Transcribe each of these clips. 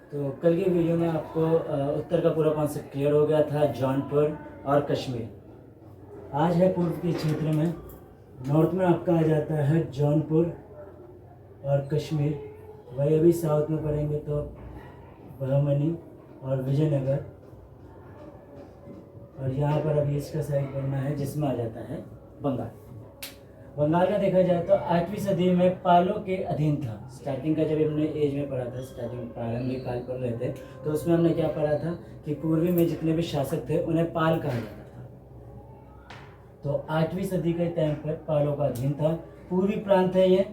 तो कल की वीडियो में आपको उत्तर का पूरा कॉन्सेप्ट क्लियर हो गया था, जौनपुर और कश्मीर। आज है पूर्व के क्षेत्र में, नॉर्थ में आपका आ जाता है जौनपुर और कश्मीर। वही अभी साउथ में पढ़ेंगे तो बहमनी और विजयनगर, और यहाँ पर अभी इसका साइड पढ़ना है जिसमें आ जाता है बंगाल। बंगाल का देखा जाए तो 8वीं सदी में पालों के अधीन था। स्टार्टिंग का जब हमने एज में पढ़ा था, स्टार्टिंग प्रारंभिक काल पढ़ रहे थे, तो उसमें हमने क्या पढ़ा था कि पूर्वी में जितने भी शासक थे उन्हें पाल कहा जाता था। तो 8वीं सदी के टाइम पर पालों का अधीन था। पूर्वी प्रांत है ये।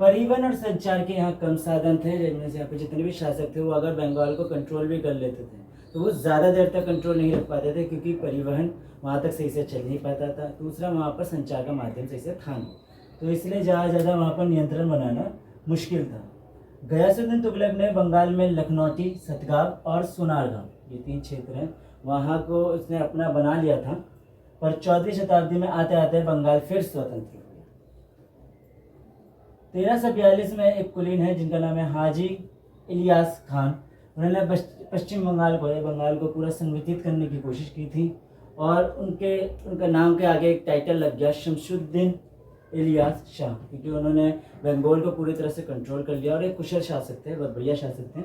परिवहन और संचार के यहाँ कम साधन थे, जिनमें से यहाँ पे जितने भी शासक थे वो अगर बंगाल को कंट्रोल भी कर लेते थे तो वो ज़्यादा देर तक कंट्रोल नहीं रख पाते थे, क्योंकि परिवहन वहाँ तक सही से चल नहीं पाता था। दूसरा, वहाँ पर संचार का माध्यम सही से था नहीं, तो इसलिए ज़्यादा वहाँ पर नियंत्रण बनाना मुश्किल था। गयासुद्दीन तुगलक ने बंगाल में लखनौती, सतगाव और सोनारगांव, ये 3 क्षेत्र हैं, वहाँ को उसने अपना बना लिया था। पर 14वीं शताब्दी में आते आते बंगाल फिर स्वतंत्र हो गया। 1342 में एक कुलीन है जिनका नाम है हाजी इलियास खान। उन्होंने पश्चिम बंगाल को पूरा संगठित करने की कोशिश की थी, और उनका नाम के आगे एक टाइटल लग गया शमशुद्दीन इलियास शाह, क्योंकि उन्होंने बंगाल को पूरी तरह से कंट्रोल कर लिया और एक कुशल शासक थे, बहुत बढ़िया शासक थे।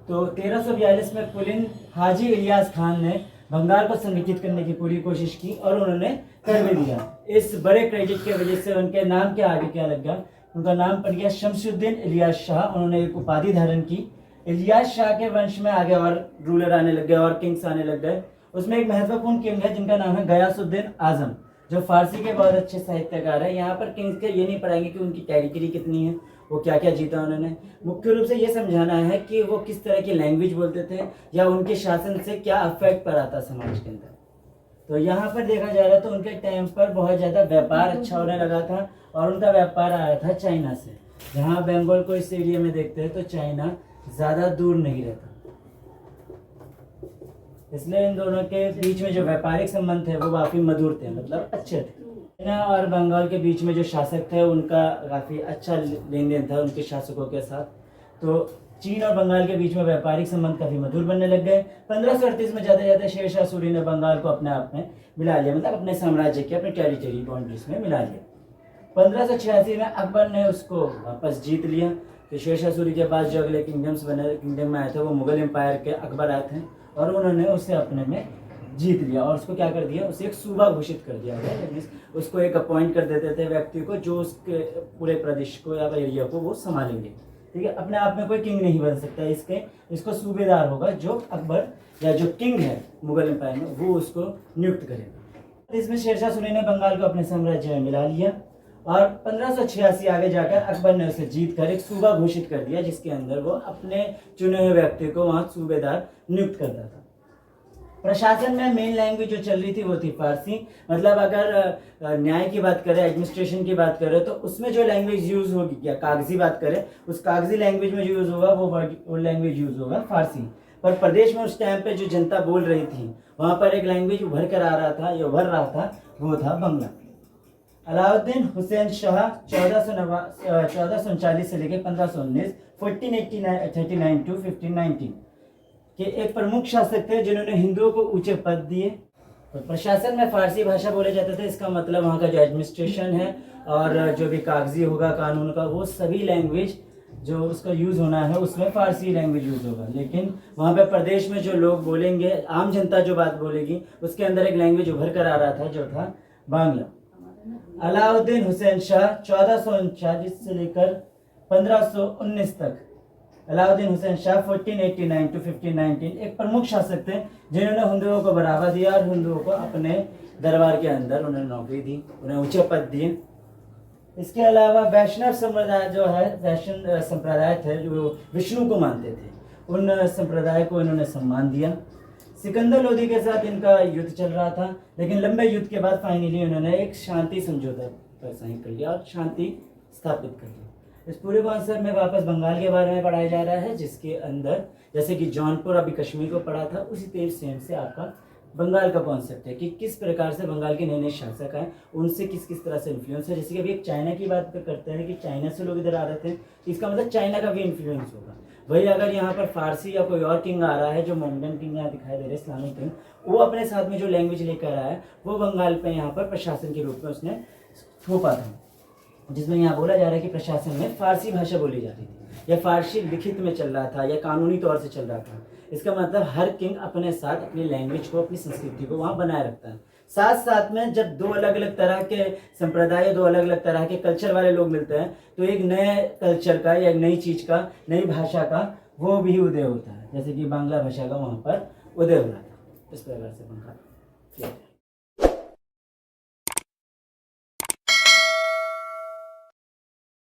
तो 1342 में कुलीन हाजी इलियास खान ने बंगाल को संगठित करने की पूरी कोशिश की और उन्होंने कर भी दिया। इस बड़े क्रेडिट की वजह से उनके नाम के आगे क्या लग गया, उनका नाम पड़ गया शमशुद्दीन इलियास शाह। उन्होंने एक उपाधि धारण की। इलियास शाह के वंश में आगे और रूलर आने लग गए और किंग्स आने लग गए। उसमें एक महत्वपूर्ण किंग है जिनका नाम है गयासुद्दीन आजम, जो फारसी के बहुत अच्छे साहित्यकार है। यहाँ पर किंग्स के ये नहीं पढ़ाएंगे कि उनकी टेरिटरी कितनी है, वो क्या क्या जीता उन्होंने। मुख्य रूप से ये समझाना है कि वो किस तरह की लैंग्वेज बोलते थे या उनके शासन से क्या अफेक्ट पड़ा था समाज के अंदर। तो यहाँ पर देखा जा रहा है तो उनके टाइम पर बहुत ज़्यादा व्यापार अच्छा होने लगा था, और उनका व्यापार आया था चाइना से। जहाँ बंगाल को इस एरिया में देखते हैं तो चाइना ज़्यादा दूर नहीं रहता, इसलिए इन दोनों के बीच में जो व्यापारिक संबंध थे वो काफ़ी मधुर थे, मतलब अच्छे थे। चाइना और बंगाल के बीच में जो शासक थे उनका काफ़ी अच्छा लेन देन था उनके शासकों के साथ। तो चीन और बंगाल के बीच में व्यापारिक संबंध काफ़ी मधुर बनने लग गए। 1538 में जाते जाते शेर शाह सूरी ने बंगाल को अपने आप में मिला लिया, मतलब अपने साम्राज्य के, अपने टेरिटरी बाउंड्रीज में मिला लिया। 1586 में अकबर ने उसको वापस जीत लिया। तो शेर शाह सूरी के पास जो अगले किंगडम में आए थे वो मुगल एम्पायर के अकबर आए थे, और उन्होंने उसे अपने में जीत लिया और उसको क्या कर दिया, उसे एक सूबा घोषित कर दिया गया। उसको एक अपॉइंट कर देते थे व्यक्ति को जो उसके पूरे प्रदेश को या एरिया को वो संभालेंगे। ठीक है, अपने आप में कोई किंग नहीं बन सकता, इसको सूबेदार होगा जो अकबर या जो किंग है मुगल एम्पायर में वो उसको नियुक्त करेगा। इसमें शेरशाह सूरी ने बंगाल को अपने साम्राज्य में मिला लिया, और 1586 आगे जाकर अकबर ने उसे जीत कर एक सूबा घोषित कर दिया, जिसके अंदर वो अपने चुने हुए व्यक्ति को वहाँ सूबेदार नियुक्त करता था। प्रशासन में मेन लैंग्वेज जो चल रही थी वो थी फारसी। मतलब अगर न्याय की बात करें, एडमिनिस्ट्रेशन की बात करें, तो उसमें जो लैंग्वेज यूज होगी, या कागजी बात करें, उस कागजी लैंग्वेज में यूज होगा वो लैंग्वेज यूज होगा फारसी। पर प्रदेश में उस टाइम पे जो जनता बोल रही थी वहाँ पर एक लैंग्वेज उभर कर आ रहा था या उभर रहा था, वो था बंगला। अलाउद्दीन हुसैन शाह 1439 से लेकर 1519, 1439 टू 1519 के एक प्रमुख शासक थे जिन्होंने हिंदुओं को ऊंचे पद दिए। तो प्रशासन में फारसी भाषा बोले जाते थे। इसका मतलब वहाँ का जो एडमिनिस्ट्रेशन है और जो भी कागजी होगा कानून का, वो सभी लैंग्वेज जो उसका यूज़ होना है उसमें फारसी लैंग्वेज यूज़ होगा। लेकिन वहाँ पे प्रदेश में जो लोग बोलेंगे, आम जनता जो बात बोलेगी, उसके अंदर एक लैंग्वेज उभर कर आ रहा था जो था बांग्ला। अलाउद्दीन हुसैन शाह 1439 से लेकर 1519 तक, अलाउद्दीन हुसैन शाह 1489 टू 1519 एक प्रमुख शासक थे जिन्होंने हिंदुओं को बढ़ावा दिया और हिंदुओं को अपने दरबार के अंदर उन्हें नौकरी दी, उन्हें ऊंचे पद दिए। इसके अलावा वैष्णव संप्रदाय जो है, वैष्णव संप्रदाय थे जो विष्णु को मानते थे, उन संप्रदाय को इन्होंने सम्मान दिया। सिकंदर लोदी के साथ इनका युद्ध चल रहा था, लेकिन लंबे युद्ध के बाद फाइनली उन्होंने एक शांति समझौता पर साइन कर लिया और शांति स्थापित कर ली। इस पूरे कॉन्सेप्ट में वापस बंगाल के बारे में पढ़ाया जा रहा है, जिसके अंदर जैसे कि जौनपुर अभी कश्मीर को पढ़ा था, उसी तेज सेम से आपका बंगाल का कॉन्सेप्ट है कि किस प्रकार से बंगाल के नए नए शासक आए, उनसे किस किस तरह से इन्फ्लुएंस है। जैसे कि अभी एक चाइना की बात करते हैं कि चाइना से लोग इधर आ रहे थे, इसका मतलब चाइना का भी इन्फ्लुएंस होगा। वही अगर यहाँ पर फारसी या कोई और किंग आ रहा है, जो मोहम्मदन किंग यहाँ दिखाई दे रहे हैं, इस्लामिक किंग, वो अपने साथ में जो लैंग्वेज लेकर आया है वो बंगाल पे यहाँ पर प्रशासन के रूप में उसने थोपा था, जिसमें यहाँ बोला जा रहा है कि प्रशासन में फारसी भाषा बोली जाती थी या फारसी लिखित में चल रहा था या कानूनी तौर से चल रहा था। इसका मतलब हर किंग अपने साथ अपनी लैंग्वेज को, अपनी संस्कृति को वहाँ बनाए रखता है। साथ साथ में जब दो अलग अलग तरह के संप्रदाय, दो अलग अलग तरह के कल्चर वाले लोग मिलते हैं तो एक नए कल्चर का या एक नई चीज़ का, नई भाषा का वो भी उदय होता है। जैसे कि बांग्ला भाषा का वहाँ पर उदय हो रहा था। इस प्रकार से बंगाल।